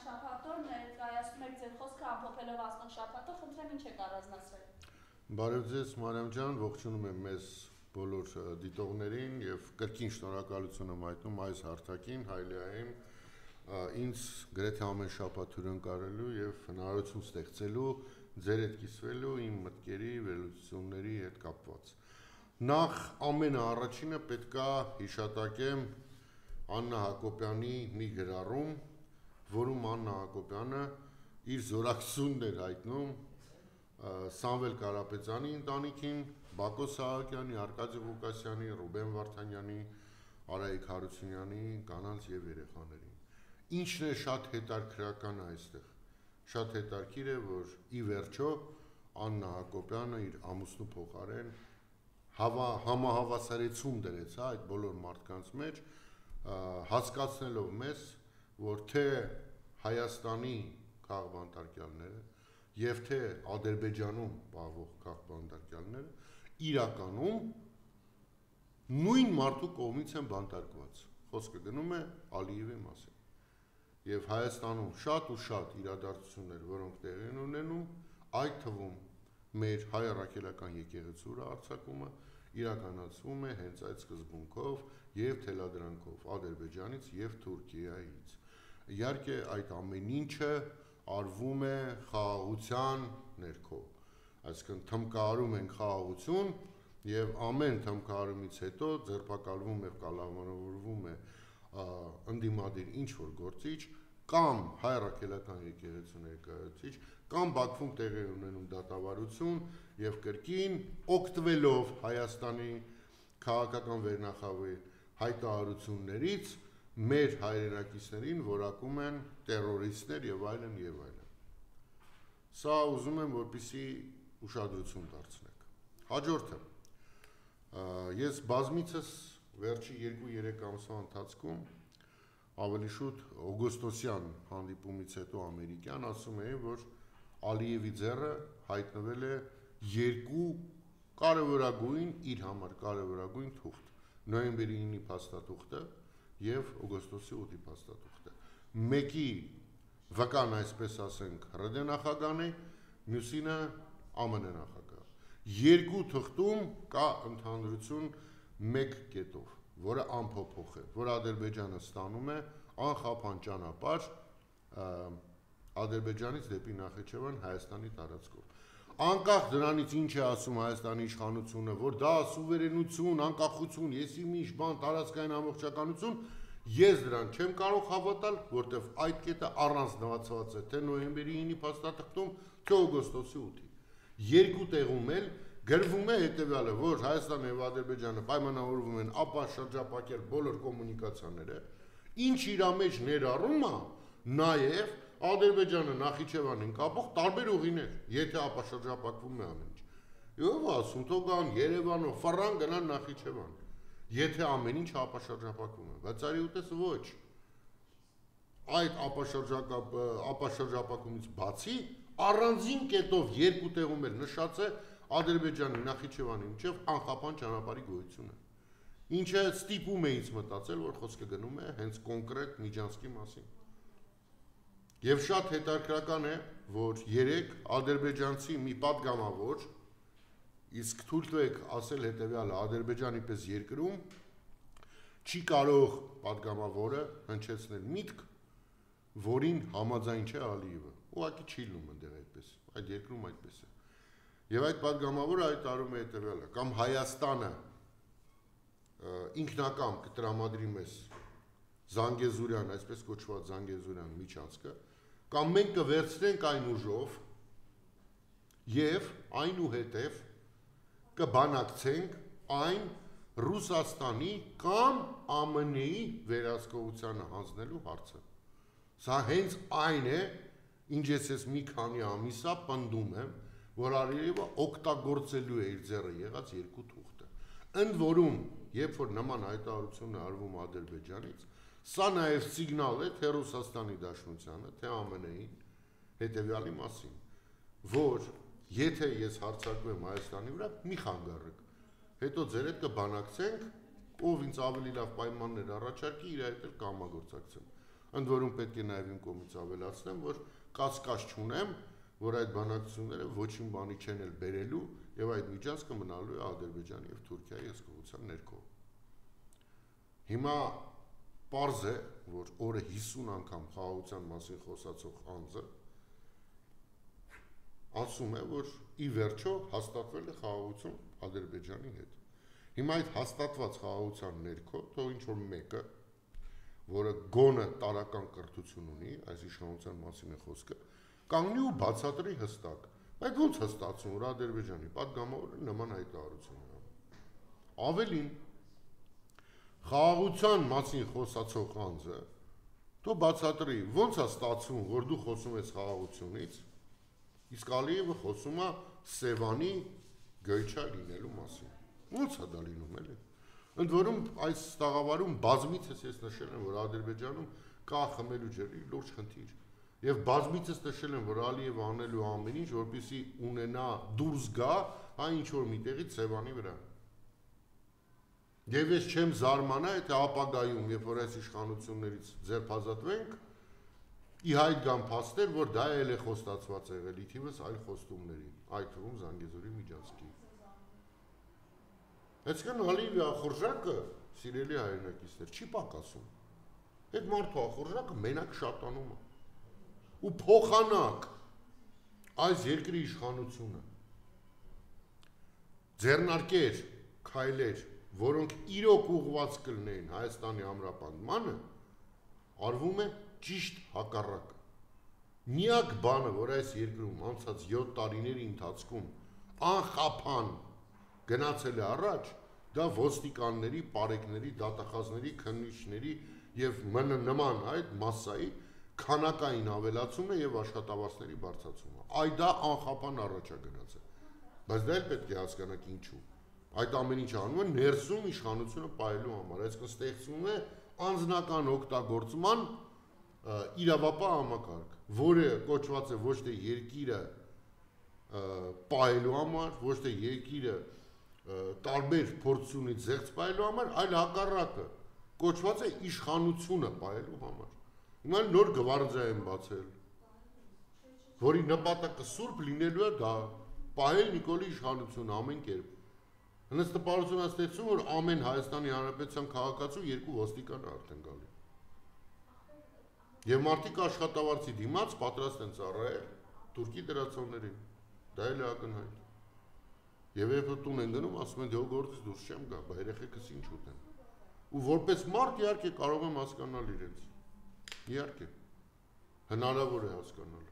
շաբաթօր ներկայացնում եք ձեր խոսքը ամփոփելով անցնող շաբաթը, խնդրեմ ինչ եք առանձնացրել։ Բարև ձեզ Մարիամ ջան, ողջունում եմ մեզ բոլոր դիտողներին եւ կրկին շնորհակալություն եմ հայտնում այս հարթակին Հայլիային ինձ գրեթե ամեն շաբաթ հյուրընկալելու եւ հնարավորություն ստեղծելու ձեր հետ կիսվելու իմ մտքերի, վերլուծությունների հետ կապված։ Նախ ամենը առաջինը պետքա հիշատակեմ Աննա Հակոբյանի մի գրառում, որում Աննա Հակոբյանը իր զորակցությունն էր հայտնում Սամվել Կարապետյանի ընտանիքին, Բակո Սահակյանի, Արկադի Ղուկասյանի, Ռուբեն Վարդանյանի, Արայիկ Հարությունյանի կանանց եւ երեխաներին։ Ինչն է շատ հետաքրքրական այստեղ։ Շատ հետաքրքիր է, որ ի վերջո Աննա Հակոբյանը իր ամուսնու փոխարեն համահավասարեցում դրեց այդ բոլոր մարդկանց մեջ, հասկացնելով մեզ, որ թե Հայաստանի քաղբանտարկյալները եւ թե Ադրբեջանում պահվող քաղբանտարկյալները իրականում նույն մարդու կողմից են բանտարկված։ Խոսքը գնում է Ալիևի մասին։ Եվ Հայաստանում շատ ու շատ իրադարձություններ, որոնք տեղի են ունենում, այդ թվում մեր հայ առաքելական եկեղեցու արձակումը իրականացվում է հենց այդ սկզբունքով եւ թելադրանքով Ադրբեջանից եւ Թուրքիայից։ Իհարկե այդ ամեն ինչը արվում է խաղաղության ներքո, այսինքն թմկահարում են խաղաղություն եւ ամեն թմկահարումից հետո ձերբակալվում եւ կալանավորվում է ընդդիմադիր ինչ-որ գործիչ կամ հայ առաքելական եկեղեցու ներկայացուցիչ կամ Բաքվում տեղի ունենում դատավարություն եւ կրկին օգտվելով Հայաստանի քաղաքական վերնախավի հայտարարություններից մեր հայրենակիցներին որակում են տերորիստներ եւ այլն եւ այլն։ Սա ուզում եմ որպեսզի ուշադրություն դարձնեք։ Հաջորդը ես բազմիցս վերջի 2-3 ամսվա ընթացքում ավելի շուտ օգոստոսյան հանդիպումից հետո ամերիկյան ասում էին, որ Ալիևի ձեռը հայտնվել է երկու կարևորագույն իր համար կարևորագույն թուղթ՝ նոյեմբերի 9-ի փաստաթուղթը եւ օգոստոսի 8-ի փաստաթուղթը։ Մեկի վկան, այսպես ասենք, ՌԴ նախագահն է, մյուսինը ԱՄՆ նախագահ։ Երկու թղթում կա ընդհանրություն մեկ կետով, որը անփոփոխ է, որ Ադրբեջանը ստանում է անխափան ճանապարհ Ադրբեջանից դեպի Նախիջևան Հայաստանի տարածքով։ Անկախ դրանից ինչ է ասում Հայաստանի իշխանությունը, որ դա սուվերենություն, անկախություն, եսի միշտ բան, տարածքային ամբողջականություն, ես դրան չեմ կարող հավատալ, որտեվ այդ կետը առանձնացված է թե նոյեմբերի 9-ի փաստաթղթում, թե օգոստոսի 8-ի։ Երկու տեղում էլ գրվում է հետևյալը, որ Հայաստանը եւ Ադրբեջանը պայմանավորվում են ապա շրջապատել բոլոր կոմունիկացիաները, ինչ իր մեջ ներառում է նաեւ Ադրբեջանը Նախիջևանին կապող տարբեր ուղիներ, եթե ապա շրջապատվում է ամեն ինչ։ Եվ ասում թող գան Երևանով, ֆռան գնան Նախիջևան, եթե ամեն ինչ ապա շրջապատվում է, բայց արի ուտես ոչ։ Այդ ապա շրջապատումից բացի առանձին կետով երկու տեղում էլ նշած է Ադրբեջանի Նախիջևանի միջև անխափան ճանապարհի գոյությունը, ինչը ստիպում է ինձ մտածել, որ խոսքը գնում է հենց կոնկրետ Միջանցքի մասին։ Եվ շատ հետաքրքրական է, որ երեք ադրբեջանցի մի պատգամավոր, իսկ թույլ տվեք ասել հետևյալը, Ադրբեջանի պես երկրում չի կարող պատգամավորը հնչեցնել միտք, որին համաձայն չէ Ալիևը։ Ուղղակի չի լինում այնտեղ այդպես, այդ երկրում այդպես է։ Եվ այդ պատգամավորը հայտարարում է հետևյալը, կամ Հայաստանը ինքնակամ կտրամադրի մեզ Զանգեզուրյան, այսպես կոչված Զանգեզուրյան միջանցքը, կամ մենք կվերցնենք այն ուժով եւ այնուհետեւ կբանակցենք այն Ռուսաստանի կամ ԱՄՆ-ի վերահսկողությանը հանձնելու հարցը։ Սա հենց այն է, ինչ ես մի քանի ամիսա պնդում եմ, որ Ալիևը օգտագործելու է իր ձեռը եղած երկու թուղթը։ Ընդ որում, երբ որ նման հայտարարություն է արվում Ադրբեջանից, սա նաև սիգնալ է թե Ռուսաստանի Դաշնությանը, թե ԱՄՆ-ին հետևյալի մասին, որ եթե ես հարձակվեմ Հայաստանի վրա, մի խանգարեք, հետո ձեր հետ կբանակցենք, ով ինձ ավելի լավ պայմաններ առաջարկի, իր հետ էլ կհամագործակցեմ։ Ընդ որում պետք է նաև իմ կողմից ավելացնեմ, որ կասկած չունեմ, որ այդ բանակցությունները ոչինչ բանի չեն էլ բերելու եւ այդ միջանցքը մնալու է Ադրբեջանի եւ Թուրքիայի հսկողության ներքո։ Հիմա պարզ է, որ օրը 50 անգամ խաղաղության մասին խոսացող անձը ասում է, որ ի վերջո հաստատվել է խաղաղություն Ադրբեջանի հետ։ Հիմա այդ հաստատված խաղաղության ներքո թող ինչ-որ մեկը, որը գոնը տարական կրթություն ունի, այս իշխանության մասին է խոսքը, կանգնի ու բացատրի հստակ, բայց ոնց հստացում, որ Ադրբեջանի պատգամավորը նման հայտարարություն է անում։ Ավելին, խաղաղության մասին խոսացող անձը թող բացատրի, ոնց է ստացվում, որ դու խոսում ես խաղաղությունից, իսկ Ալիևը խոսում է Սևանի գոյչա լինելու մասին։ Ոնց է դա լինում, էլի։ Ընդ որում այս տաղավարում բազմիցս ես նշել եմ, որ Ադրբեջանում կա խմելու ջրի լուրջ խնդիր։ Եվ բազմիցս նշել եմ, որ Ալիևը անելու ամեն ինչ, որպեսզի ունենա դուրս գա այն ինչ որ միտեղից Սևանի վրա։ Եվ ես չեմ զարմանա, եթե ապագայում, երբ որ այս իշխանություններից ձերբազատվենք, ի հայտ գան փաստեր, որ դա էլ է խոստացված եղել, ի թիվս այլ խոստումների, այդ թվում Զանգեզուրի միջանցքի։ Այսինքն Ալիևի ախորժակը, սիրելի հայրենակիցներ, չի պակասում։ Այդ մարդու ախորժակը մենակ շատանում է։ Ու փոխանակ այս երկրի իշխանությունը ձեռնարկեր, քայլեր, որոնք իրոք ուղղված կլինեին Հայաստանի ամրապնդմանը, արվում է ճիշտ հակառակը։ Միակ բանը, որ այս երկրում անցած 7 տարիների ընթացքում անխափան գնացել է առաջ, դա ոստիկանների, պարեկների, դատախազների, քննիչների եւ նման այդ մասսայի քանակային ավելացումը եւ աշխատավարձների բարձրացումը։ Այդ դա անխափան առաջ է գնացել։ Բայց դա էլ պետք է հասկանաք ինչու։ Այդ ամեն ինչը անում է ներսում իշխանությունը պահելու համար, այսինքն ստեղծվում է անձնական օգտագործման իրավապահ համակարգ, որը կոչված է ոչ թե երկիրը պահելու համար, ոչ թե երկիրը տարբեր փորձությունից զեղծ պահելու համար, այլ հակառակը կոչված է իշխանությունը պահելու համար։ Հիմա նոր գվարդիա են բացել, որի նպատակը սուրբ լինելու է դա պահել Նիկոլի իշխանությունը ամեն կերպ։ Հենց տպավորություն է ստեղծում, որ ամեն Հայաստանի Հանրապետության քաղաքացու 2 ոստիկան արդեն գալի։ Եվ մարդիկ աշխատավարձի դիմաց պատրաստ են ծառայել թուրքի դրացողներին։ Դա էլ է ակնհայտ։ Եվ երբ տուն են գնում, ասում են դե գործից դուրս չեմ գա, բայց երեխեքս ինչ ուտեն։ Ու որպես մարդ իհարկե կարող եմ հասկանալ իրենց։ Իհարկե։ Հնարավոր է հասկանալ։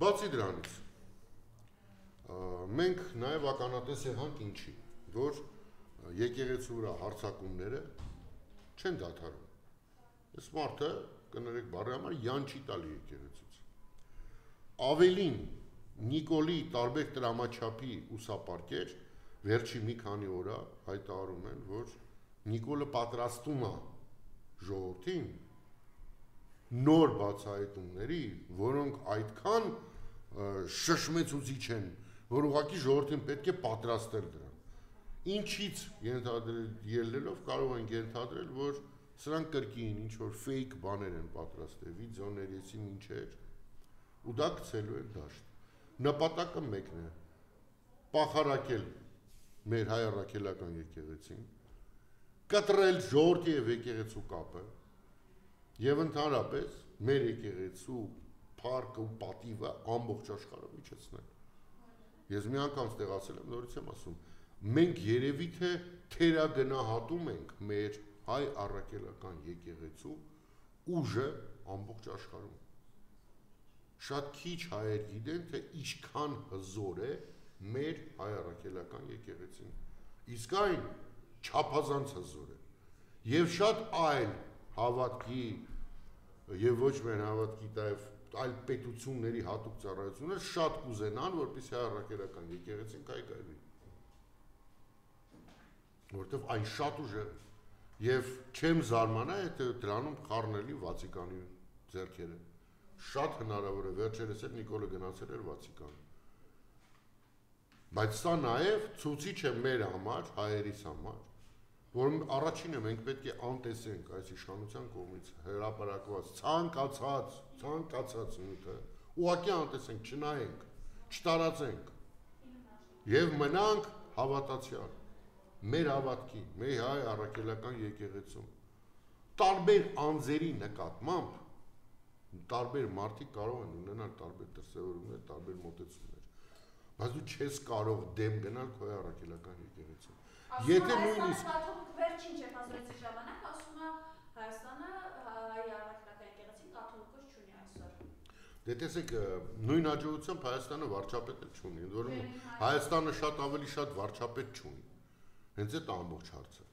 Բացի դրանից, մենք նաև ականատես եղանք ինչի, որ եկեղեցու վրա հարձակումները չեն դադարում։ Այս մարդը, կներեք բառի համար, յան չի տալի եկեղեցուց։ Ավելին, Նիկոլի տարբեր տրամաչափի ուսապարկեր վերջի մի քանի օրա հայտարարում են, որ Նիկոլը պատրաստում է ժողովրդին նոր բացահայտումների, որոնք այդքան շշմեցուցիչ են, որ ուղղակի ժողովրդին պետք է պատրաստել դրան։ Ինչից ելնելով կարող ենք ենթադրել, որ սրանք կրկին ինչ-որ ֆեյք բաներ են պատրաստել, վիդեոներ, եսի մինչեր, ու դա գցելու են դաշտ։ Նպատակը մեկն է, պախարակել մեր հայ առաքելական եկեղեցին, կտրել ժողովրդի և եկեղեցու կապը, և ընդհանրապես մեր եկեղեցու փառքը ու պատիվը ամբողջ աշխարհում իջեցնել։ Ես մի անգամ ստեղացել եմ, նորից եմ ասում, մենք երևի թե թերագնահատում ենք մեր հայ առաքելական եկեղեցու ուժը ամբողջ աշխարհում։ Շատ քիչ հայեր գիտեն, թե ինչքան հզոր է մեր հայ առաքելական եկեղեցին։ Իսկ այն չափազանց հզոր է։ Եվ շատ այլ հավատքի եւ ոչ միայն հավատքի, այլ պետությունների հատուկ ծառայություններ շատ կուզենան, որպեսզի հայ առաքելական եկեղեցին կայքայվի։ Որովհետեւ այն շատ ուժեղ է։ Եվ չեմ զարմանա, եթե դրանում խառնելի Վատիկանի ձեռքերը։ Շատ հնարավոր է, վերջերս էլ Նիկոլը գնացել էր Վատիկան։ Բայց սա նաև ցույց է մեր համար, հայերիս համար, որ առաջինը մենք պետք է անտեսենք այս իշխանության կողմից հրապարակված ցանկացած նյութը, ուղղակի անտեսենք, չնայենք, չտարածենք եւ մնանք հավատացյալ մեր հավատքի, մեր հայ առաքելական եկեղեցում։ Տարբեր անձերի նկատմամբ տարբեր մարդիկ կարող են ունենալ տարբեր դրսևորումներ, տարբեր մոտեցումներ, բայց դու չես կարող դեմ գնալ քո առաքելական եկեղեցին։ Եթե նույնիսկ վերջին չեփազրեցի ժամանակ ասում է Հայաստանը հայ առաքելական եկեղեցին կաթոլիկոս չունի այսօր։ Դե տեսեք, նույն հաջողությամբ Հայաստանը վարչապետ էլ չունի, ընդ որում Հայաստանը շատ ավելի շատ վարչապետ չունի։ Հենց այդ ամբողջ հարցը։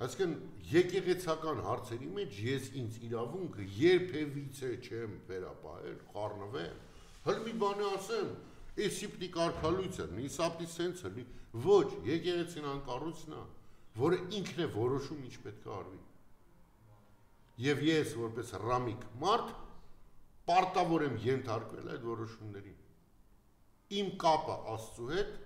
Այսինքն եկեղեցական հարցերի մեջ ես ինձ իրավունքը երբևիցե չեմ վերապահել, խառնվել, հəl մի բան ասեմ, էսի պիտի կարգալույց է, նիսապտի սենց է, ոչ, եկեղեցին անկառույցն է, որը ինքն է որոշում ինչ պետք է արվի։ Եվ ես որպես ռամիկ մարդ պարտավոր եմ ենթարկվել այդ որոշումներին։ Իմ կապը Աստծու հետ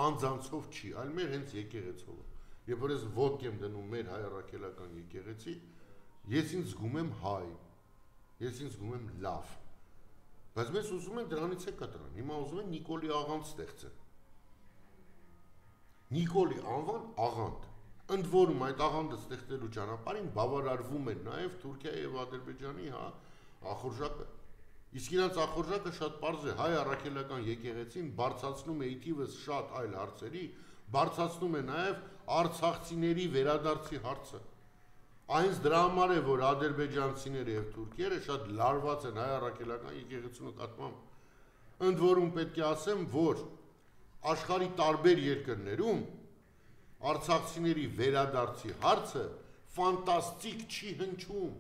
անձանցով չի, այլ մեր հենց եկեղեցով։ Երբ որ ես ոտք եմ դնում մեր հայ առաքելական եկեղեցի, ես ինձ զգում եմ հայ, ես ինձ զգում եմ լավ։ Բայց մեզ ուզում են դրանից է կտրան, հիմա ուզում են Նիկոլի աղանդ ստեղծել։ Նիկոլի անվան աղանդ։ Ընդ որում այդ աղանդը ստեղծելու ճանապարհին բավարարվում են նաև Թուրքիայի եւ Ադրբեջանի ախորժակը։ Իսկ իրանց ախորժակը շատ պարզ է, հայ առաքելական եկեղեցին բարձրացնում է իթիվս շատ այլ հարցերի, բարձրացնում է նաև արցախցիների վերադարձի հարցը։ Այնց դրա համար է, որ ադրբեջանցիները եւ թուրքերը շատ լարված են հայ առաքելական եկեղեցու նկատմամբ։ Ընդ որում պետք է ասեմ, որ աշխարհի տարբեր երկրներում արցախցիների վերադարձի հարցը ֆանտաստիկ չի հնչում։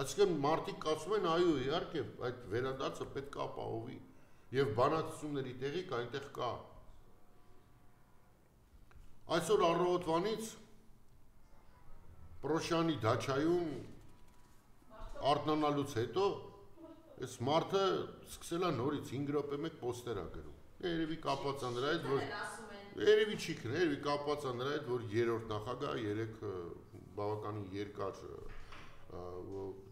Այսինքն մարդիկ ասում են, այո, իհարկե, այդ վերադարձը պետք է ապահովի եւ բանակցությունների տեղիք այնտեղ կա։ Այսօր առավոտվանից Պրոշյանի դաչայում արթնանալուց հետո այս մարդը սկսել է նորից 5 րոպե մեկ պոստեր ա գրում։ Երևի կապված է նրա հետ, որ երևի չի քն, երևի կապված է նրա հետ, որ երրորդ նախագահը երեք բավականին երկար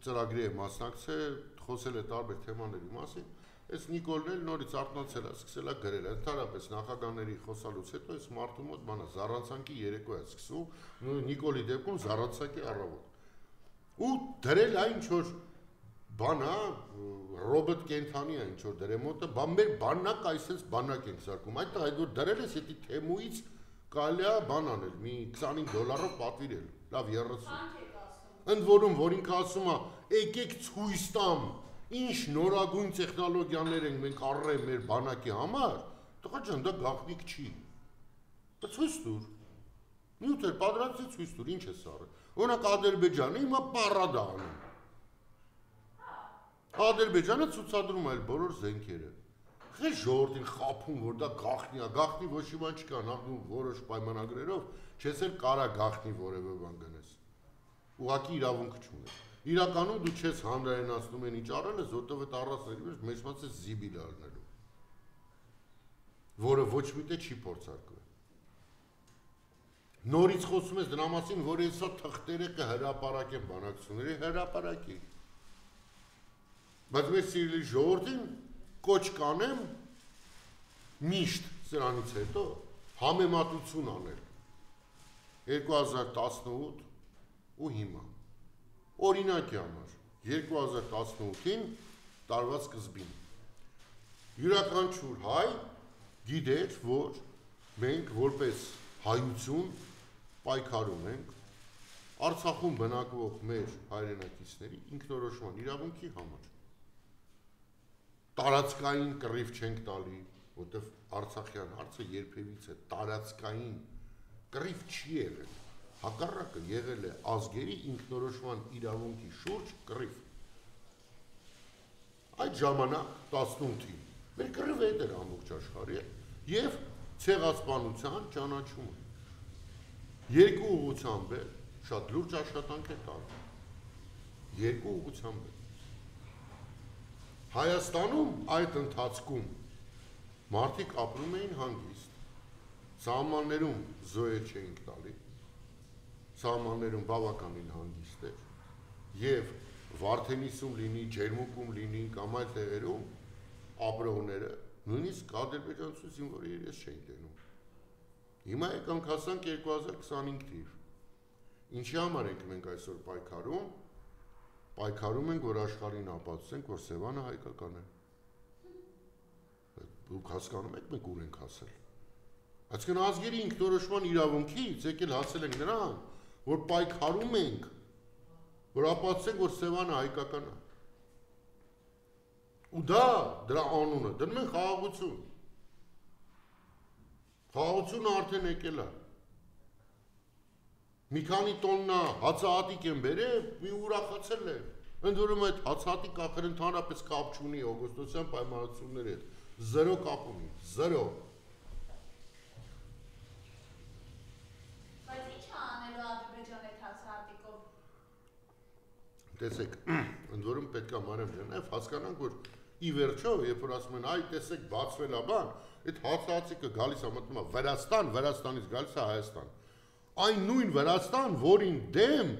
ծրագրի է մասնակցել, խոսել է տարբեր թեմաների մասին։ Այս Նիկոլն էլ նորից արթնացել է, սկսել է գրել, ընդհանրապես նախագահների խոսալուց հետո այս մարդու մոտ բանա զառանցանքի երեկո է սկսում, Նիկոլի դեպքում զառանցանքի առավոտ։ Ու դրել է ինչ որ բանա, ռոբոտ կենթանի է ինչ որ դրել մոտը, բան մեր բանակ այսպես բանակ ենք սարքում, այդ որ դրել ես էդի թեմուից կարելի է բան անել, մի $25 պատվիրել, լավ 30։ Ընդ որում, որ ինքը ասում է, եկեք ցույց տամ, ինչ նորագույն տեխնոլոգիաներ ենք մենք առել մեր բանակի համար, տղա ջան, դա գաղտնիք չի։ Դա ցույց տուր։ Նյութեր պատրաստի ցույց տուր, ինչ է սարը։ Օրինակ Ադրբեջանը հիմա պարադ է անում։ Ադրբեջանը ցուցադրում է այլ բոլոր զենքերը։ Խես ժողովրդին խափում, որ դա գաղտնի է, գաղտնի ոչ մի բան չկա, նախ դու որոշ պայմանագրերով չես էլ կարա գաղտնի որևէ բան գնես։ Ուղղակի իրավունք չունես։ Իրականում դու չես հանրայնացնում են ինչ արել ես, որտեղ այդ առածների մեջ մեջված է զիբիլ առնելու, որը ոչ միտե չի փորձարկվել։ Նորից խոսում ես դրա մասին, որ այսօր թղթերը կհրապարակեն բանակցությունների, հրապարակի։ Բայց մեր սիրելի ժողովրդին կոչ կանեմ միշտ սրանից հետո համեմատություն անել 2018 ու հիմա։ Օրինակի համար 2018-ին տարվա սկզբին յուրաքանչյուր հայ գիտեր, որ մենք որպես հայություն պայքարում ենք Արցախում բնակվող մեր հայրենակիցների ինքնորոշման իրավունքի համար։ Տարածքային կռիվ չենք տալի, որտեղ Արցախյան հարցը երբևիցե տարածքային կռիվ չի եղել։ Հակառակը եղել է ազգերի ինքնորոշման իրավունքի շուրջ կռիվ։ Այդ ժամանակ 18-ին մեր կռիվը էր ամբողջ աշխարհի եւ ցեղասպանության ճանաչումը։ Երկու ուղղությամբ է շատ լուրջ աշխատանք է տալու։ Երկու ուղղությամբ է։ Հայաստանում այդ ընթացքում մարդիկ ապրում էին հանգիստ, սահմաններում զոհեր չէին տալի, սահմաններում բավականին հանգիստ էր եւ Վարդենիսում լինի, Ջերմուկում լինի կամ այլ տեղերում ապրողները նույնիսկ ադրբեջանցու զինվորի երես չէին տենում։ Հիմա եկանք հասանք 2025 թիվ։ Ինչի համար ենք մենք այսօր պայքարում։ Պայքարում ենք, որ աշխարհին ապացուցենք, որ Սևանը հայկական է։ Դուք հասկանում եք մենք ուր ենք հասել։ Այսինքն ազգերի ինքնորոշման իրավունքից եկել հասել ենք նրան, որ պայքարում ենք, որ ապացուցենք, որ Սևանը հայկական է։ Ու դրա անունը դնում են խաղաղություն։ Խաղաղությունը արդեն եկել է։ Մի քանի տոննա հացահատիկ են բերել, մի ուրախացել է։ Ընդ որում այդ հացահատիկ ախր ընդհանրապես կապ չունի օգոստոսյան պայմանավորությունների հետ։ Զերո կապ ունի, զերո։ Բայց ի՞նչ է անելու Ադրբեջանը այդ հացահատիկով։ Տեսեք, ընդ որում պետք է Մարիամ ջան, հասկանանք, որ ի վերջո, երբ որ ասում են, այ տեսեք, բացվել է բան, այդ հացահատիկը գալիս է մտնում է Վրաստան, Վրաստանից գալիս է Հայաստան։ Այն նույն Վրաստան, որին դեմ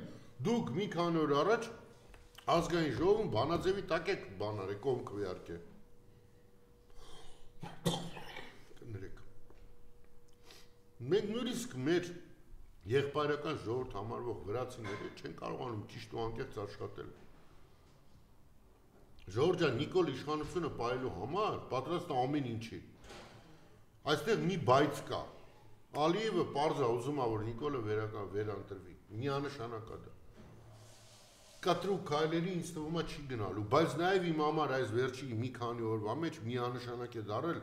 դուք մի քանի օր առաջ ազգային ժողովում բանաձևի տակ եք բանարեք, կողմ քվեարկե։ Կներեք։ Մենք նույնիսկ մեր եղբայրական ժողովուրդ համարվող վրացիները չեն կարողանում ճիշտ ու անկեղծ աշխատել։ Ժողովուրդ ջան, Նիկոլ իշխանությունը պահելու համար պատրաստ է ամեն ինչի։ Այստեղ մի բայց կա։ Ալիևը պարզ է ուզում է, որ Նիկոլը վերընտրվի։ Միանշանակ է դա։ Կտրուկ քայլերի ինձ թվում է չի գնալու, բայց նաև իմ համար այս վերջի մի քանի օրվա մեջ միանշանակ է դարել,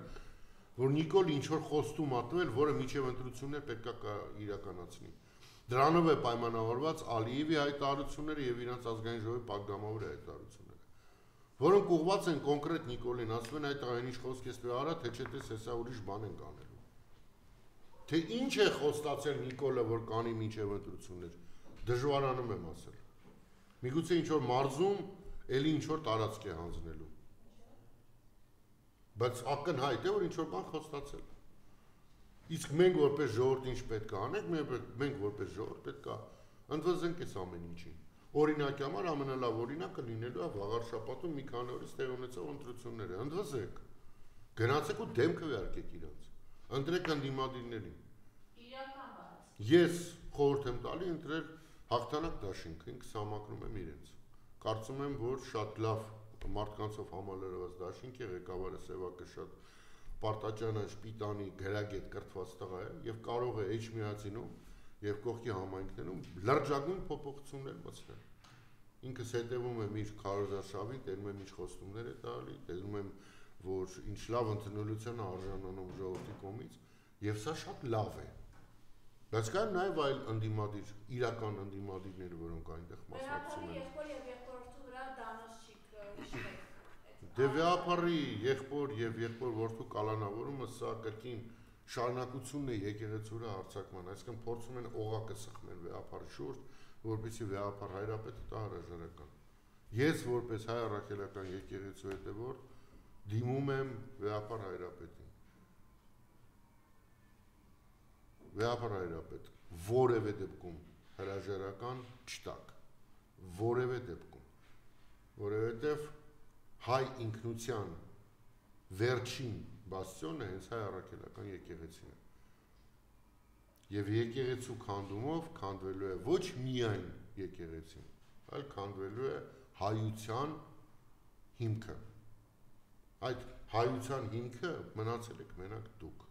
որ Նիկոլը ինչ որ խոստում ա տվել, որը միջև ընտրություններ պետք է իրականացնի։ Դրանով է պայմանավորված Ալիևի հայտարարությունները եւ իրանց ազգային ժողովի падգամավորի հայտարարությունները, որոնք ուղղված են կոնկրետ Նիկոլին, ասում են այդ այն ինչ խոսք ես արա, թե չէ դες հեսա ուրիշ բան ենք անելու։ Թե ինչ է խոստացել Նիկոլը, որ կանի միջև ընտրություններ, դժվարանում եմ ասել։ Միգուցե ինչ որ մարզում էլի ինչ որ տարածք է հանձնելու։ Բայց ակնհայտ է, որ ինչ որ բան խոստացել։ Իսկ մենք որպես ժողովուրդ ինչ պետք է անենք, մենք որպես ժողովուրդ պետք է ընդվզենք այս ամեն ինչին։ Օրինակի համար ամենալավ օրինակը լինելու է վաղար շաբաթում մի քանի օրից տեղ ունեցող ընտրությունները։ Ընդվզեք։ Գնացեք ու դեմ քվեարկեք իրանց։ Ընտրեք ընդդիմադիրներին։ Իրական բաց։ Ես խորհուրդ եմ տալի ընտրել հաղթանակ դաշինքը, ինքս համակրում եմ իրենց։ Կարծում եմ, որ շատ լավ մարդկանցով համալրված դաշինք է, ղեկավարը Սևակը շատ պարտաճանաչ, պիտանի, գրագետ կրթված տղա է եւ կարող է Էջմիածինում եւ կողքի համայնքներում լրջագույն փոփոխություններ մտցնել։ Ինքս հետևում եմ իր քարոզարշավին, տենում եմ ինչ խոստումներ է տալի, տենում եմ, որ ինչ լավ ընդունելության է արժանանում ժողովրդի կողմից եւ սա շատ լավ է։ Բայց կան նաև այլ ընդդիմադիր, իրական ընդդիմադիրներ, որոնք այնտեղ մասնակցում են։ Եղբոր եւ եղբորորդու վրա դանոսչիկ հիշեք։ Դե վեհապարի եղբոր եւ եղբոր որդու կալանավորումը սա կրկին շարունակությունն է եկեղեցու վրա հարձակման, այսինքն փորձում են օղակը սխմել վեհապարի շուրջ, որպեսզի վեհապար հայրապետը տա հրաժարական։ Ես որպես հայ առաքելական եկեղեցու հետևորդ դիմում եմ վեհապար հայրապետին։ Վեհապար հայրապետ, որևէ դեպքում հրաժարական չտաք, որևէ դեպքում, որովհետև հայ ինքնության վերջին բաստիոնը հենց հայ առաքելական եկեղեցին է։ Եվ եկեղեցու քանդումով քանդվելու է ոչ միայն եկեղեցին, այլ քանդվելու է հայության հիմքը։ Այդ հայության հիմքը մնացել եք մենակ դուք։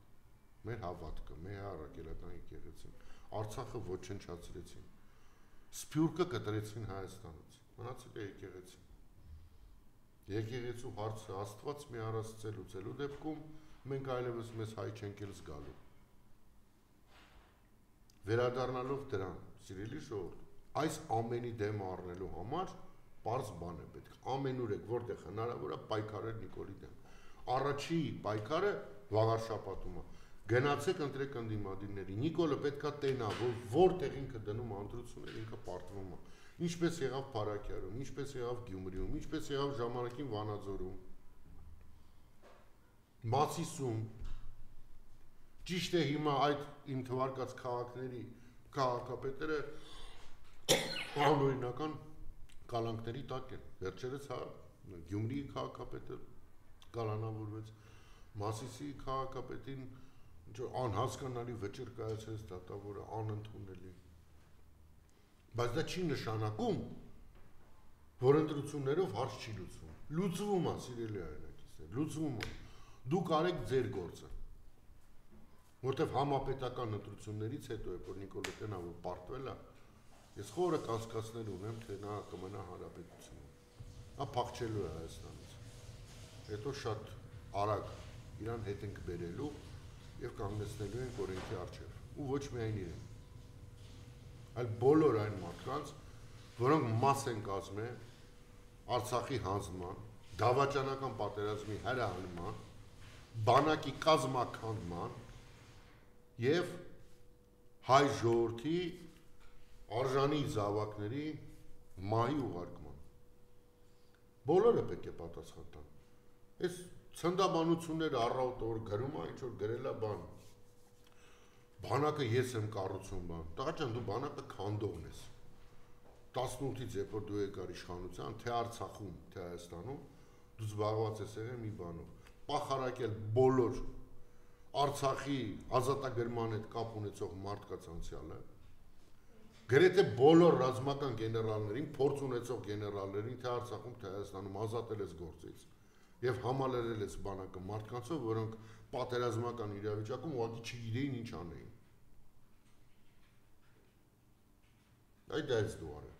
Մեր հավատքը, մեր առաքելական եկեղեցին, Արցախը ոչնչացրեցին, Սփյուռքը կտրեցին Հայաստանից, մնացել է եկեղեցին։ Եկեղեցու հարցը Աստված մի առասցել լուծելու դեպքում մենք այլևս մեզ հայ չենք էլ զգալու։ Վերադառնալով դրան, սիրելի ժողովուրդ, այս ամենի դեմ առնելու համար պարզ բան է պետք։ Ամենուր եք, որտեղ հնարավոր է պայքարել Նիկոլի դեմ։ Առաջի պայքարը վաղար շաբաթում է։ Գնացեք ընտրեք ընդդիմադիրների։ Նիկոլը պետքա տենա, որտեղ ինքը դնում ընտրություններ, ինքը պարտվում է։ Ինչպես եղավ Փարաքյարում, ինչպես եղավ Գյումրիում, ինչպես եղավ ժամանակին Վանաձորում, Մացիսում։ Ճիշտ է հիմա այդ իմ թվարկած քաղաքների քաղաքապետերը անօրինական կալանքների տակ են։ Վերջերս Գյումրիի քաղաքապետը կալանավորվեց, Մասիսի քաղաքապետին անհասկանալի վճիռ կայացրեց դատավորը, անընդունելի։ Բայց դա չի նշանակում, որ ընտրություններով հարց չի լուծվում։ Լուծվում է, սիրելի հայրենակիցներ, լուծվում է։ Դուք արեք ձեր գործը։ Որտեվ համապետական ընտրություններից հետո, երբ որ Նիկոլետենը որ պարտվել է, ես խորը կասկածներ ունեմ, թե նա կմնա հանրապետությունում։ Նա փախչելու է Հայաստանից։ Հետո շատ արագ իրան հետ ենք բերելու եւ կանգնեցնելու ենք օրենքի առջեւ։ Ու ոչ միայն իրեն, այլ բոլոր այն մարդկանց, որոնք մաս են կազմել Արցախի հանձնման, դավաճանական պատերազմի հրահանգման, բանակի կազմաքանդման եւ հայ ժողովրդի արժանի զավակների մահի ուղարկման։ Բոլորը պետք է պատասխան տան։ Այս ցնդաբանությունները առավոտ որ գրում է, ինչ որ գրել է բան։ Բանակը ես եմ կառուցում բան։ Տղա ջան, դու բանակը քանդողն ես։ 18-ից երբ որ դու եկար իշխանության, թե Արցախում, թե Հայաստանում, դու զբաղված ես եղել մի բանով։ Պախարակել բոլոր Արցախի ազատագրման հետ կապ ունեցող մարդկանց անցյալը, գրեթե բոլոր ռազմական գեներալներին, փորձ ունեցող գեներալներին, թե Արցախում, թե Հայաստանում ազատել ես գործից եւ համալրել ես բանակը մարդկանցով, որոնք պատերազմական իրավիճակում ուղղակի չգիտեին ինչ անեին։ Այդ այս դու արել։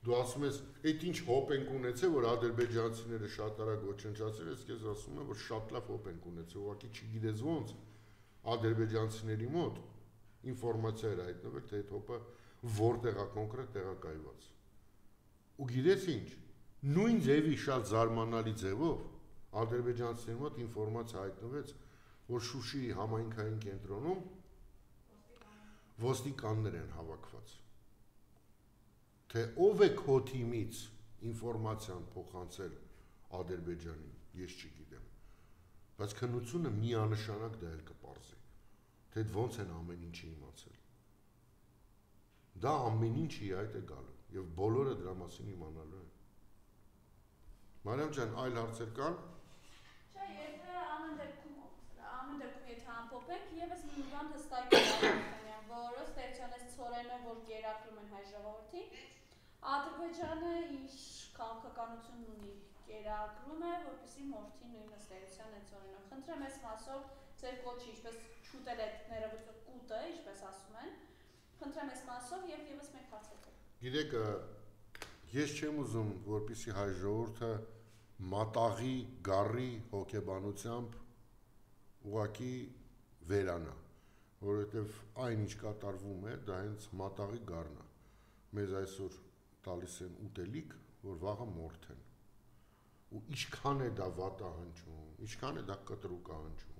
Դու ասում ես, այդ ինչ հոպ ենք ունեցել, որ ադրբեջանցիները շատ արագ ոչնչացրել, ես քեզ ասում եմ, որ շատ լավ հոպ ենք ունեցել, ուղղակի չգիտես ոնց ադրբեջանցիների մոտ ինֆորմացիա էր հայտնվել, թե այդ հոպը որտեղ է կոնկրետ տեղակայված։ Ու գիտես ինչ, նույն ձևի շատ զարմանալի ձևով ադրբեջանցիների մոտ ինֆորմացիա հայտնվեց, որ Շուշիի համայնքային կենտրոնում ոստիկաններ են հավաքված։ Թե ով է քո թիմից ինֆորմացիան փոխանցել Ադրբեջանին, ես չգիտեմ։ Բայց քննությունը միանշանակ դա էլ կպարզի, թե ոնց են ամեն ինչը իմացել։ Դա ամեն ինչի այդ է գալու, եւ բոլորը դրա մասին իմանալու են։ Մարիամ ջան, այլ հարցեր կան։ Չէ, եթե ամեն դեպքում եթե ամփոփեք, եւս մի բան հստակ է, որ ստեղծանես ծորենը, որ գերակրում են հայ ժողովրդին, Ադրբեջանը իր քաղաքականությունն ունի, գերակրում է, որպեսզի մորթի նույն ըստեղության է ծորենը։ Խնդրեմ այս մասով ձեր կոչի, ինչպես շուտել է ներողություն կուտը, ինչպես ասում են, խնդրեմ այս մասով եւ եւս մեկ հարց հետո։ Գիտեք, ես չեմ ուզում, որպեսզի հայ ժողովուրդը մատաղի, գառի հոգեբանությամբ ուղղակի վերանա, որովհետև այն ինչ կատարվում է, դա հենց մատաղի գառն է։ Մեզ այսօր տալիս են ուտելիք, որ վաղը մորթեն։ Ու ինչքան է դա վատ է հնչում, ինչքան է դա կտրուկ է հնչում։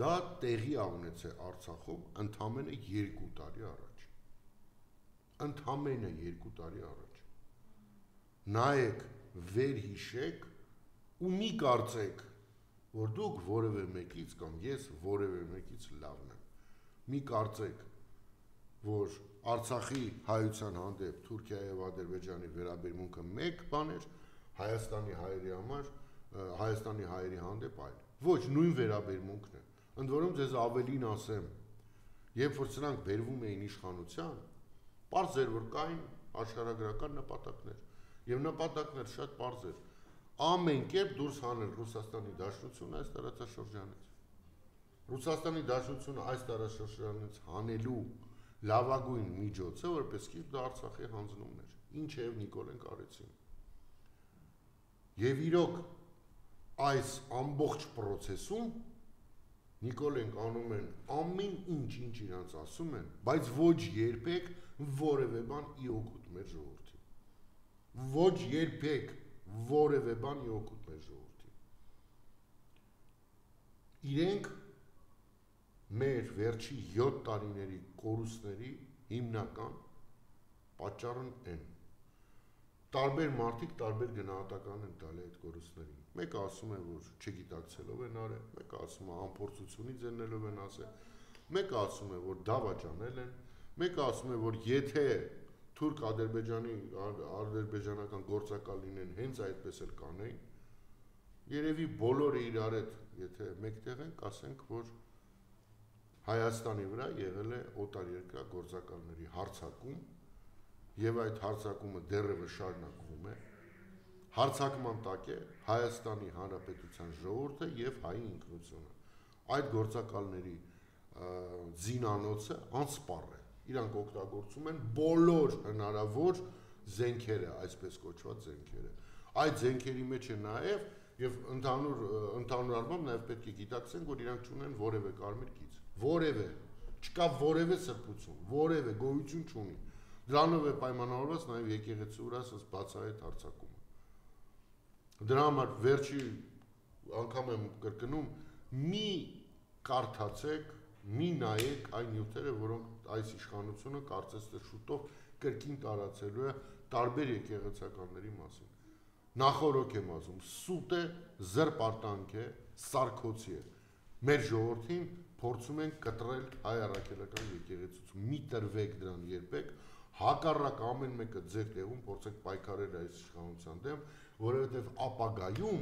Դա տեղի է ունեցել Արցախում ընդամենը 2 տարի առաջ։ Ընդամենը 2 տարի առաջ։ Նայեք, վերհիշեք ու մի կարծեք, որ դուք որևէ մեկից կամ ես որևէ մեկից լավն եմ։ Մի կարծեք, որ Արցախի հայության հանդեպ Թուրքիայի եւ Ադրբեջանի վերաբերմունքը մեկ բան էր, Հայաստանի հայերի համար, Հայաստանի հայերի հանդեպ այլ։ Ոչ, նույն վերաբերմունքն է։ Ընդ որում ձեզ ավելին ասեմ, երբ որ սրանք բերվում էին իշխանության, պարզ էր, որ կային աշխարհագրական նպատակներ, եւ նպատակներ շատ պարզ էր։ Ամեն կերպ դուրս հանել Ռուսաստանի Դաշնությունը այս տարածաշրջանից։ Ռուսաստանի Դաշնությունը այս տարածաշրջանից հանելու լավագույն միջոցը, որպես սկիզբ դա Արցախի հանձնումն էր, ինչը եւ Նիկոլեն կարեցին։ Եվ իրոք այս ամբողջ process-ում Նիկոլեն անում են ամեն ինչ իրանց ասում են, բայց ոչ երբեք որևէ բան ի օգուտ մեր ժողովրդի։ Ոչ երբեք որևէ բան ի օգուտ մեր ժողովրդի։ Իրենք մեր վերջի 7 տարիների կորուստների հիմնական պատճառն են։ Տարբեր մարդիկ տարբեր գնահատական են տալի այդ կորուստներին։ Մեկը ասում է, որ չգիտակցելով են արել, մեկը ասում է անփորձությունից ելնելով են ասել, մեկը ասում է, որ դավաճանել են, Մեկը ասում է, որ եթե թուրք-ադրբեջանական գործակալ լինեն, հենց այդպես էլ կանեին, երևի բոլորը իրար հետ, եթե մեկտեղ ենք, ասենք, որ Հայաստանի վրա եղել է օտարերկրյա գործակալների հարձակում, եւ այդ հարձակումը դեռևս շարունակվում է, հարձակման տակ է Հայաստանի Հանրապետության ժողովուրդը եւ հայի ինքնությունը։ Այդ գործակալների զինանոցը անսպառ է։ Իրանք օգտագործում են բոլոր հնարավոր զենքերը, այսպես կոչված զենքերը։ Այդ զենքերի մեջ է նաեւ եւ ընդհանուր առմամբ նաեւ պետք է գիտակցենք, որ իրանք չունեն որևէ կարմիր գիծ, որևէ, չկա որևէ սրբություն, որևէ գոյություն չունի։ Դրանով է պայմանավորված նաեւ եկեղեցու վրա ասած բացահայտ հարձակումը։ Դրա համար վերջի անգամ եմ կրկնում, մի կարդացեք, մի նայեք այն նյութերը, որոնք այս իշխանությունը կարծես թե շուտով կրկին տարածելու է տարբեր եկեղեցականների մասին։ Նախորոք եմ ասում, սուտ է, զրպարտանք է, սարքոցի է։ Մեր ժողովրդին փորձում են կտրել հայ առաքելական եկեղեցուց։ Մի տրվեք դրան երբեք, հակառակ ամեն մեկը ձեր տեղում փորձեք պայքարել այս իշխանության դեմ, որովհետև ապագայում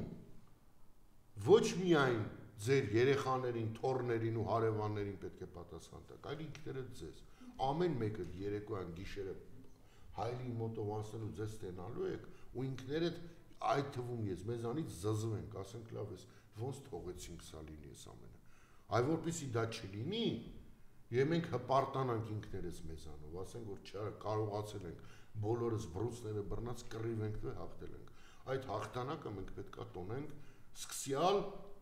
ոչ միայն ձեր երեխաներին, թոռներին ու հարևաններին պետք է պատասխան տաք, այլ ինքներդ ձեզ։ Ամեն մեկը երեկոյան գիշերը հայրի մոտով անցնելու ձեզ ստենալու եք ու ինքներդ այդ թվում ես մեզանից զզվենք, ասենք լավ ես, ոնց թողեցինք սա լինի այս ամենը։ Այ որպեսզի դա չլինի, եւ մենք հպարտանանք ինքներս մեզանով, ասենք որ կարողացել ենք բոլորս բրուսները բռնած կռիվ ենք ու հաղթել ենք։ Այդ հաղթանակը մենք պետքա տոնենք սկսյալ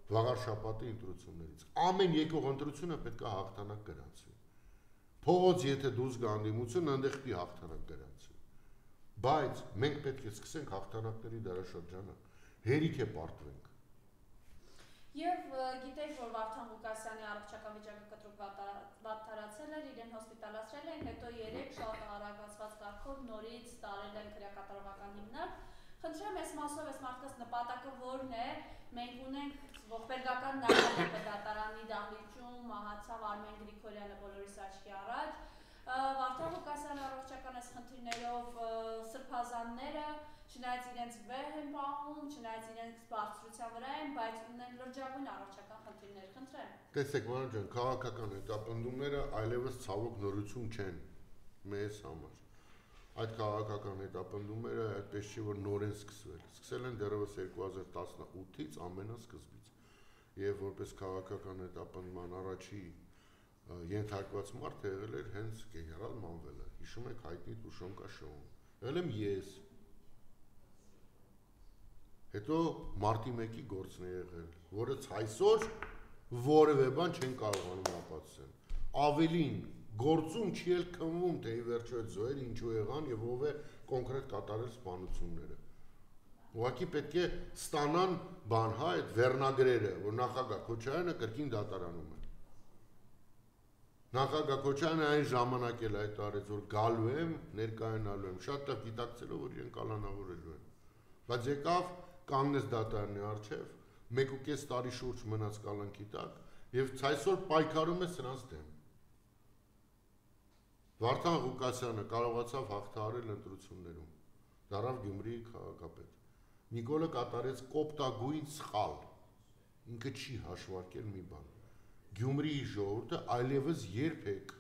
վաղար շաբաթի ընտրություններից։ Ամեն եկող ընտրությունը պետքա հաղթանակ գրանցվի։ Փողոց եթե դուրս գա անդիմություն, այնտեղ պիտի հաղթանակ գրանցվի։ Բայց մենք պետք է սկսենք հաղթանակների դարաշրջանը, հերիք է պարտվենք։ Եվ գիտեք, որ Վարդան Ղուկասյանի առողջական վիճակը կտրուկ վատթարացել էր, իրեն հոսպիտալացրել են, հետո 3 շատ արագացված կարգով նորից տարել են քրեակատարողական հիմնարկ։ Խնդրեմ, այս մասով այս մարդկանց նպատակը որն է, մենք ունենք ողբերգական նահանգը դատարանի դահլիճում մահացավ Արմեն Գրիգորյանը բոլորիս աչքի առաջ, Վարդան Ղուկասյանի առողջական այս խնդիրներով սրբազանները, չնայած իրենց վեհ են պահում, չնայած իրենց բարձրության վրա են, բայց ունեն լրջագույն առողջական խնդիրներ, խնդրեմ։ Տեսեք, Մանուկ ջան, քաղաքական հետապնդումները այլևս ցավոք նորություն չեն մեզ համար։ Այդ քաղաքական հետապնդումները այդպես չի, որ նորեն սկսվել։ Սկսել են դեռևս 2018-ից ամենասկզբից։ Եվ որպես քաղաքական հետապնդման առաջի ենթարկված մարդը եղել էր հենց գեներալ Մանվելը։ Հիշում եք հայտնի Տուշոնկա շոուն։ Եղել եմ ես։ Հետո մարտի 1-ի գործն է եղել, որը այսօր որևէ բան չեն կարողանում ապացուցել։ Ավելին գործում չի էլ քննվում, թե ի վերջո այդ զոհերը ինչու եղան եւ ով է կոնկրետ կատարել սպանությունները։ Ուղղակի պետք է ստանան բան, հա, այդ վերնագրերը, որ նախագահ Քոչարյանը կրկին դատարանում է։ Նախագահ Քոչարյանը այն ժամանակ էլ այդ արեց, որ գալու եմ, ներկայանալու եմ, շատ լավ գիտակցելով, որ իրեն կալանավորելու են։ Բայց եկավ կանգնեց դատարանի առջև, 1.5 տարի շուրջ մնաց կալանքի տակ եւ այսօր պայքարում է սրանց դեմ։ Վարդան Ղուկասյանը կարողացավ հաղթահարել ընտրություններում, դառավ Գյումրիի քաղաքապետ։ Նիկոլը կատարեց կոպտագույն սխալ, ինքը չի հաշվարկել մի բան։ Գյումրիի ժողովուրդը այլևս երբեք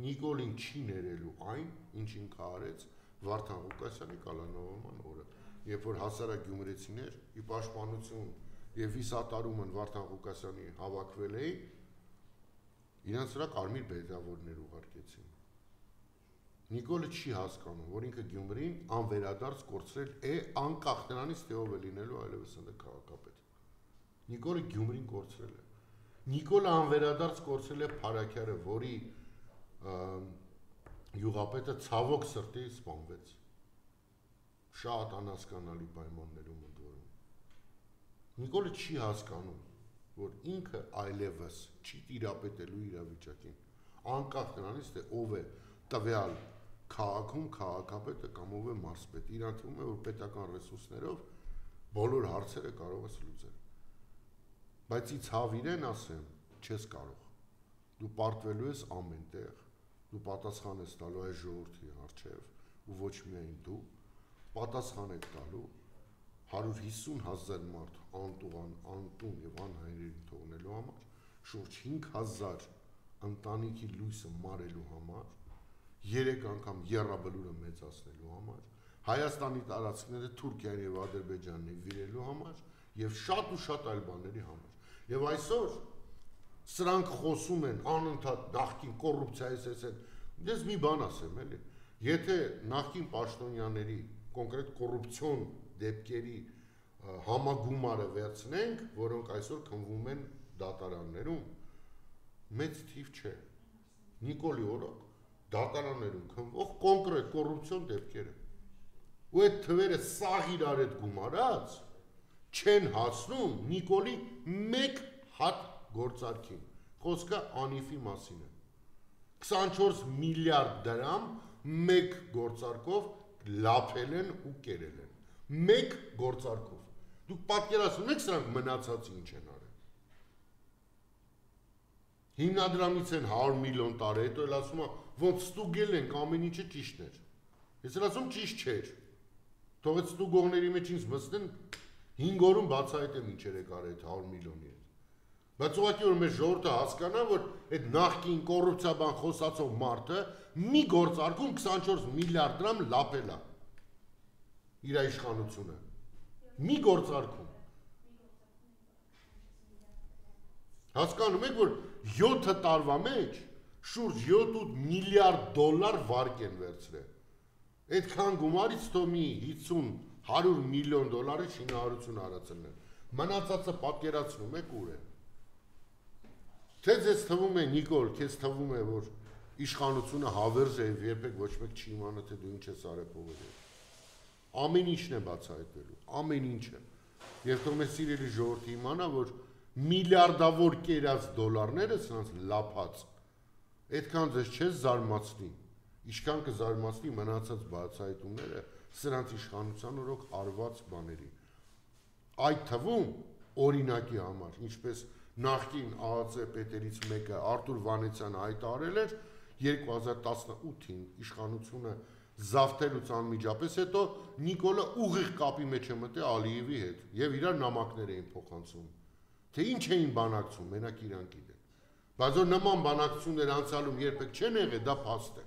Նիկոլին չի ներելու այն, ինչ ինքը արեց Վարդան Ղուկասյանի կալանավորման օրը, երբ որ հասարակ գյումրեցիներ ի պաշտպանություն եւ վիսատարում են Վարդան Ղուկասյանի հավաքվել էին, իրենց վրա կարմիր բետավորներ ուղարկեցին։ Նիկոլը չի հասկանում, որ ինքը Գյումրին անվերադարձ կորցրել է անկախ նրանից, թե ով է լինելու այլևս այնտեղ քաղաքապետ։ Նիկոլը Գյումրին կորցրել է։ Նիկոլը անվերադարձ կորցրել է Փարաքյարը, որի յուղապետը ցավոք սրտի սպանվեց։ Շատ անհասկանալի պայմաններում ընդորում։ Նիկոլը չի հասկանում, որ ինքը այլևս չի տիրապետելու իրավիճակին, անկախ նրանից, թե ով է տվյալ քաղաքում քաղաքապետը կամ ով է մարզպետը, իրան թվում է, որ պետական ռեսուրսներով բոլոր հարցերը կարող ես լուծել։ Բայց ի ցավ իրեն ասեմ, չես կարող։ Դու պարտվելու ես ամեն տեղ դու պատասխան ես տալու այս ժողովրդի առջև ու ոչ միայն դու պատասխան եք տալու 150,000 մարդ անտուն եւ անհայրերի թողնելու համար, շուրջ 5,000 ընտանիքի լույսը մարելու համար, 3 անգամ եռաբլուրը մեծացնելու համար, Հայաստանի տարածքները Թուրքիան եւ Ադրբեջանն նվիրելու համար եւ շատ ու շատ այլ բաների համար։ Եվ այսօր սրանք խոսում են անընդհատ նախկին կոռուպցիայից էսեն։ Ես մի բան ասեմ, էլի, եթե նախկին պաշտոնյաների կոնկրետ կոռուպցիոն դեպքերի համագումարը վերցնենք, որոնք այսօր քննվում են դատարաններում, մեծ թիվ չէ։ Նիկոլի օրոք դատարաններում քննվող կոնկրետ կոռուպցիոն դեպքերը։ Ու այդ թվերը սաղ իրար հետ գումարած չեն հասնում Նիկոլի մեկ հատ գործարքին։ Խոսքը Անիֆի մասին է։ 24 միլիարդ դրամ մեկ գործարքով լափել են ու կերել են։ Մեկ գործարքով։ Դուք պատկերացնում եք սրանք մնացած ինչ են արել։ Հիմնադրամից են 100 միլիոն տարի, հետո էլ ասում է, ոնց ստուգել ենք, ամեն ինչը ճիշտ էր։ Ես էլ ասում ճիշտ չէր։ Թողեց ստուգողների մեջ ինձ մստեն 5 օրում բացահայտեմ ինչեր եք արել այդ 100 միլիոնի հետ։ Բայց ուղղակի որ մեր ժողովուրդը հասկանա, որ այդ նախկին կոռուպցիաբան խոսացող մարդը մի գործարքում 24 միլիարդ դրամ լափել է իր իշխանությունը։ Մի գործարքում։ Հասկանում եք, որ 7 տարվա մեջ շուրջ 7-8 միլիարդ դոլար վարկ են վերցրել։ Այդքան գումարից թող մի 50-100 միլիոն դոլարի շինարարություն արածելն։ Մնացածը պատկերացնում եք ուր է։ Թե ձեզ թվում է, Նիկոլ, քեզ թվում է, որ իշխանությունը հավերժ է եւ երբեք ոչ մեկ չի իմանա, թե դու ինչ ես արել փողերով։ Ամեն ինչն է բացահայտվելու, ամեն ինչը։ Եվ թող մեզ սիրելի ժողովուրդը իմանա, որ միլիարդավոր կերած դոլարները սրանց լափած, այդքան ձեզ չես զարմացնի, ինչքան կզարմացնի մնացած բացահայտումները սրանց իշխանության օրոք արված բաների։ Այդ թվում օրինակի համար, ինչպես նախկին ԱԱԾ պետերից մեկը Արտուր Վանեցյանը հայտարարել էր 2018-ին իշխանությունը զավթելուց անմիջապես հետո Նիկոլը ուղիղ կապի մեջ է մտել Ալիևի հետ եւ իրար նամակներ էին փոխանցում, թե ինչ էին բանակցում, մենակ իրանք գիտեն։ Բայց որ նման բանակցություններ անցյալում երբեք չեն եղել, դա փաստ է։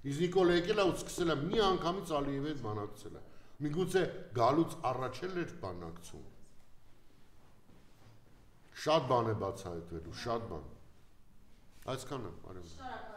Իսկ Նիկոլը եկել է ու սկսել է մի անգամից Ալիևի հետ բանակցել։ Միգուցե գալուց առաջ էր բանակցում։ Շատ բան է բացահայտվելու, շատ բան։ Այսքանը, արևը։